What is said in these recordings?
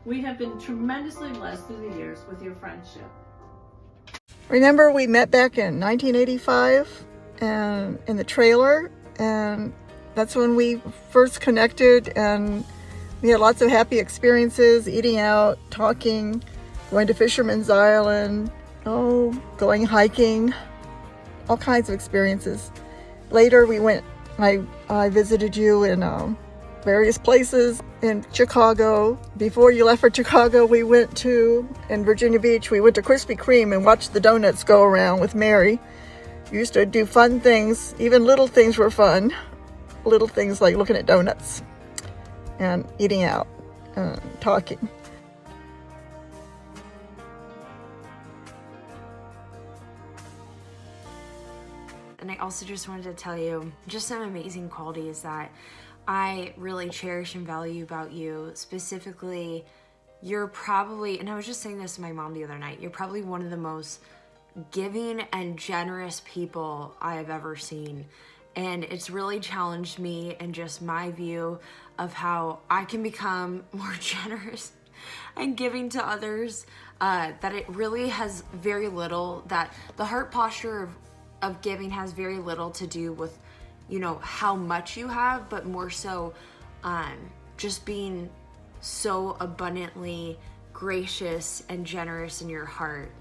We have been tremendously blessed through the years with your friendship. Remember, we met back in 1985 and in the trailer, and that's when we first connected, and we had lots of happy experiences, eating out, talking, going to Fisherman's Island, going hiking, all kinds of experiences. Later I visited you in various places in Chicago. Before you left for Chicago, in Virginia Beach, we went to Krispy Kreme and watched the donuts go around with Mary. We used to do fun things. Even little things were fun. Little things like looking at donuts and eating out and talking. And I also just wanted to tell you just some amazing qualities that I really cherish and value about you. Specifically, you're probably, and I was just saying this to my mom the other night, you're probably one of the most giving and generous people I have ever seen. And it's really challenged me and just my view of how I can become more generous and giving to others, that it really has very little, that the heart posture of giving has very little to do with, how much you have, but more so just being so abundantly gracious and generous in your heart,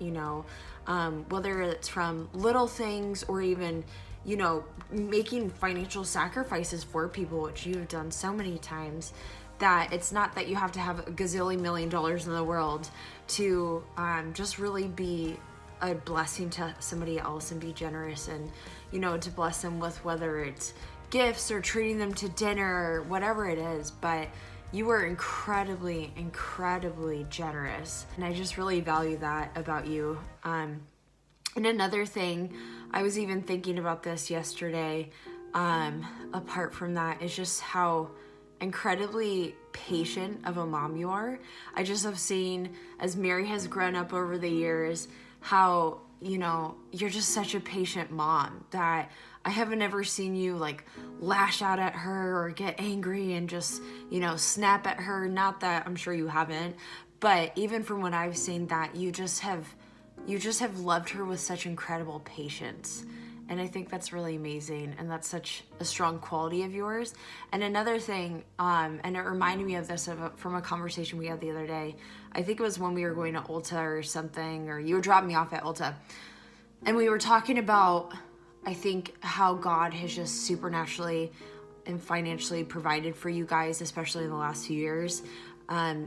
whether it's from little things or even, making financial sacrifices for people, which you have done so many times, that it's not that you have to have a gazillion $1 million in the world to just really be a blessing to somebody else and be generous and, to bless them with whether it's gifts or treating them to dinner or whatever it is. But you were incredibly, incredibly generous. And I just really value that about you. And another thing, I was even thinking about this yesterday, apart from that, is just how incredibly patient of a mom you are. I just have seen, as Mary has grown up over the years, how, you're just such a patient mom that I haven't ever seen you like lash out at her or get angry and just, snap at her. Not that I'm sure you haven't, but even from what I've seen, that you just have loved her with such incredible patience. And I think that's really amazing. And that's such a strong quality of yours. And another thing, and it reminded me of this from a conversation we had the other day. I think it was when we were going to Ulta or something, or you were dropping me off at Ulta. And we were talking about, I think, how God has just supernaturally and financially provided for you guys, especially in the last few years.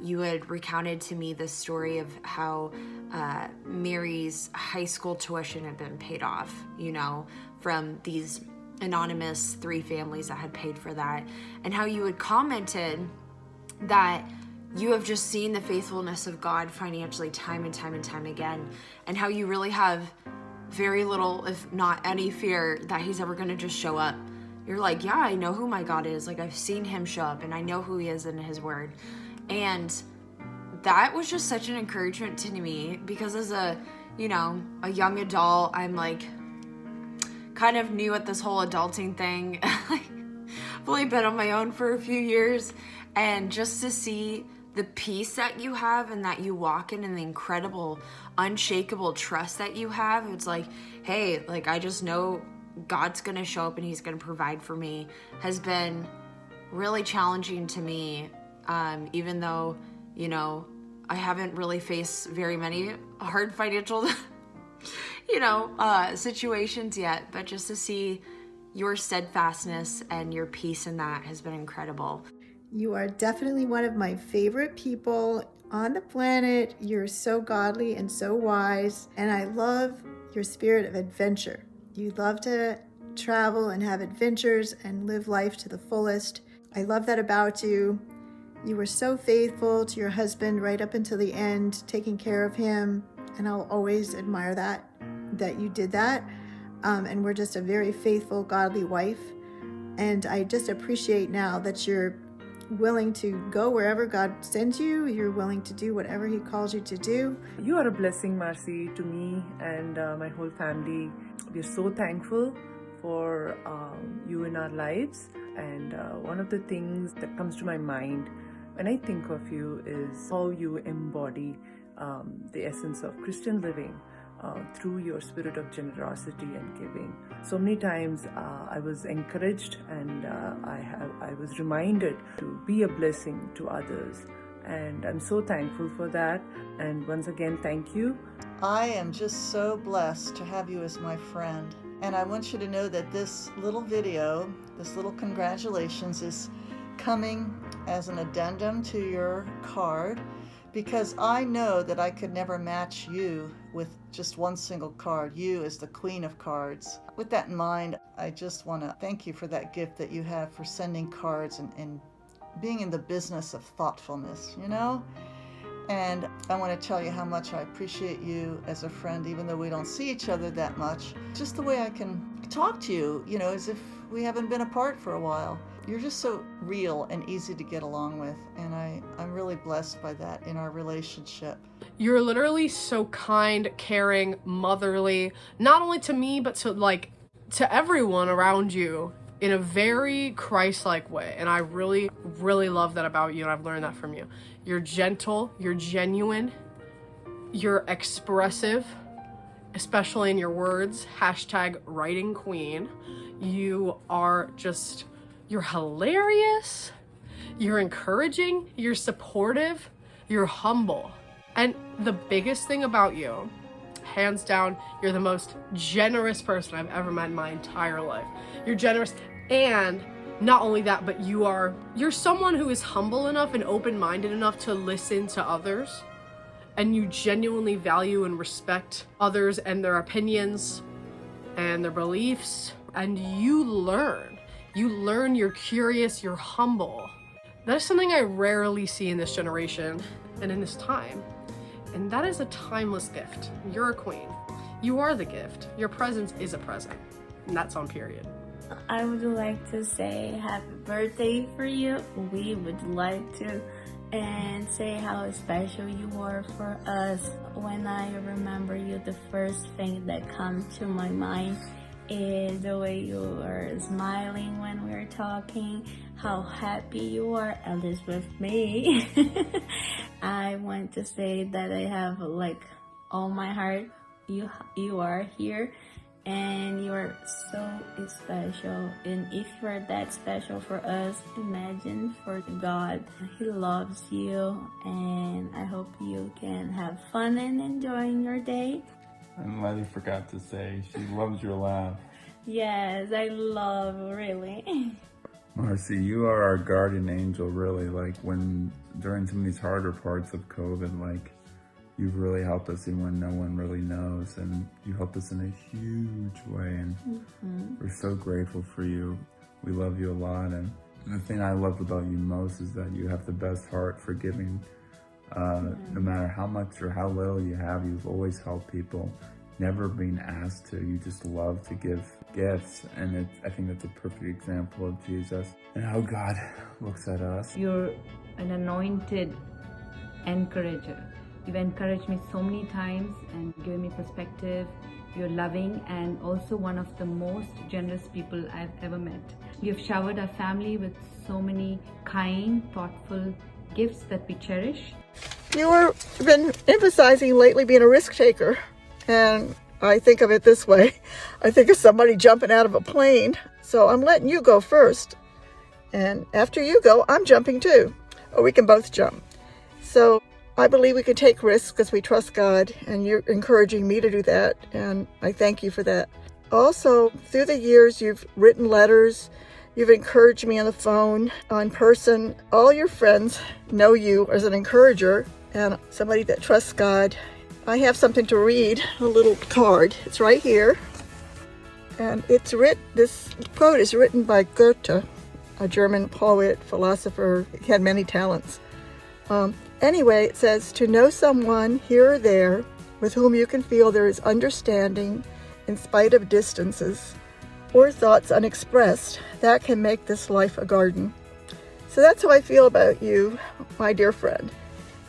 You had recounted to me the story of how Mary's high school tuition had been paid off, from these anonymous 3 families that had paid for that, and how you had commented that you have just seen the faithfulness of God financially time and time and time again, and how you really have very little, if not any, fear that he's ever going to just show up. You're like, yeah, I know who my God is. Like, I've seen him show up, and I know who he is in his word. And that was just such an encouragement to me, because as a young adult, I'm like kind of new at this whole adulting thing. I've only been on my own for a few years, and just to see the peace that you have and that you walk in and the incredible, unshakable trust that you have, it's like, hey, like, I just know God's going to show up and he's going to provide for me, has been really challenging to me. Even though, I haven't really faced very many hard financial, situations yet, but just to see your steadfastness and your peace in that has been incredible. You are definitely one of my favorite people on the planet. You're so godly and so wise, and I love your spirit of adventure. You love to travel and have adventures and live life to the fullest. I love that about you. You were so faithful to your husband right up until the end, taking care of him, and I'll always admire that you did that. And we're just a very faithful, godly wife. And I just appreciate now that you're willing to go wherever God sends you. You're willing to do whatever he calls you to do. You are a blessing, Marcy, to me and my whole family. We're so thankful for you in our lives. And one of the things that comes to my mind when I think of you is how you embody the essence of Christian living through your spirit of generosity and giving. So many times I was encouraged and I was reminded to be a blessing to others. And I'm so thankful for that. And once again, thank you. I am just so blessed to have you as my friend. And I want you to know that this little video, this little congratulations, is coming as an addendum to your card, because I know that I could never match you with just one single card, you as the queen of cards. With that in mind, I just want to thank you for that gift that you have for sending cards and being in the business of thoughtfulness, you know? And I want to tell you how much I appreciate you as a friend, even though we don't see each other that much. Just the way I can talk to you, you know, as if we haven't been apart for a while. You're just so real and easy to get along with, and I'm really blessed by that in our relationship. You're literally so kind, caring, motherly, not only to me, but to everyone around you in a very Christ-like way. And I really, really love that about you, and I've learned that from you. You're gentle, you're genuine, you're expressive, especially in your words, #writing queen. You are just, you're hilarious, you're encouraging, you're supportive, you're humble. And the biggest thing about you, hands down, you're the most generous person I've ever met in my entire life. You're generous, and not only that, but you're someone who is humble enough and open-minded enough to listen to others, and you genuinely value and respect others and their opinions and their beliefs, and you learn, you're curious, you're humble. That is something I rarely see in this generation and in this time. And that is a timeless gift. You're a queen. You are the gift. Your presence is a present. And that's on period. I would like to say happy birthday for you. We would like to and say how special you are for us. When I remember you, the first thing that comes to my mind is the way you are smiling when we're talking, how happy you are, at least with me. I want to say that I have all my heart. You are here, and you are so special. And if you are that special for us, imagine for God. He loves you, and I hope you can have fun and enjoying your day. And Letty forgot to say she loves your laugh. Yes, I love, really. Marcy, you are our guardian angel, really. During some of these harder parts of COVID, you've really helped us even when no one really knows, and you helped us in a huge way, and we're so grateful for you. We love you a lot, and the thing I love about you most is that you have the best heart for giving. No matter how much or how little you have, you've always helped people, never being asked to. You just love to give gifts, and I think that's a perfect example of Jesus and how God looks at us. You're an anointed encourager. You've encouraged me so many times and given me perspective. You're loving and also one of the most generous people I've ever met. You've showered our family with so many kind, thoughtful gifts that we cherish. You've been emphasizing lately being a risk taker, and I think of it this way. I think of somebody jumping out of a plane, so I'm letting you go first. And after you go, I'm jumping too, or we can both jump. So I believe we can take risks because we trust God, and you're encouraging me to do that, and I thank you for that. Also, through the years, you've written letters, you've encouraged me on the phone, on person. All your friends know you as an encourager and somebody that trusts God. I have something to read, a little card. It's right here. And this quote is written by Goethe, a German poet, philosopher. He had many talents. Anyway, it says, to know someone here or there with whom you can feel there is understanding in spite of distances or thoughts unexpressed, that can make this life a garden. So that's how I feel about you, my dear friend.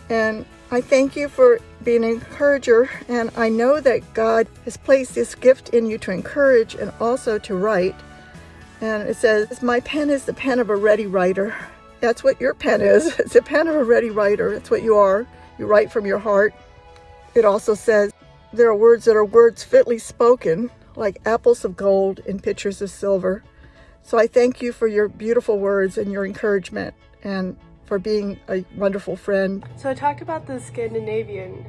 And I thank you for being an encourager, and I know that God has placed this gift in you to encourage and also to write. And it says, my pen is the pen of a ready writer. That's what your pen is. It's a pen of a ready writer. That's what you are. You write from your heart. It also says, there are words that are words fitly spoken, like apples of gold in pitchers of silver. So I thank you for your beautiful words and your encouragement and for being a wonderful friend. So I talked about the Scandinavian